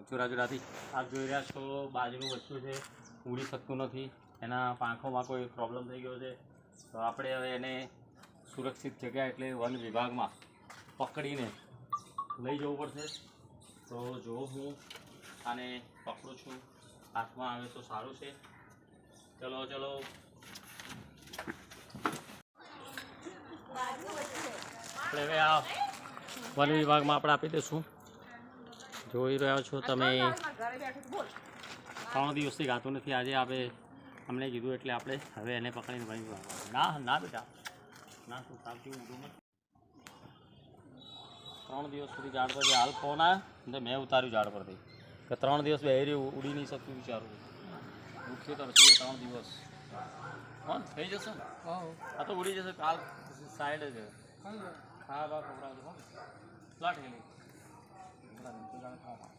ચોરાથી આપ જોઈ રહ્યા છો બાજુનું બચ્ચું છે, ઉડી શકતું નથી, એના પાંખોમાં કોઈ પ્રોબ્લેમ થઈ ગયો છે. તો આપણે હવે એને સુરક્ષિત જગ્યા એટલે વન વિભાગમાં પકડીને લઈ જવું પડશે. તો જો હું આને પકડું છું, હાથમાં આવે તો સારું છે. ચલો ચલો. આપણે હવે આ વન વિભાગમાં આપણે આપી દઈશું. જોઈ રહ્યા છો તમે, 3 દિવસથી ગાતું નથી. આજે આપણે અમને કીધું એટલે આપણે હવે એને પકડીને વન વિભાગ. ના ના બેટા ના, તું સાવથી ઊંધું નથી. 3 દિવસ સુધી ઝાડ પર હાલ ફોન આવ્યો ને મેં ઉતાર્યું ઝાડ પરથી કે 3 દિવસ બેહરી ઉડી નહીં શકતું વિચારું. મુખ્ય તો નથી 3 દિવસ. હા થઈ જશે ને? હા તો ઉડી જશે. કાલ સાઈડ જ ખાવા ખવડાવજો. લાઠ ગયેલી ખાવા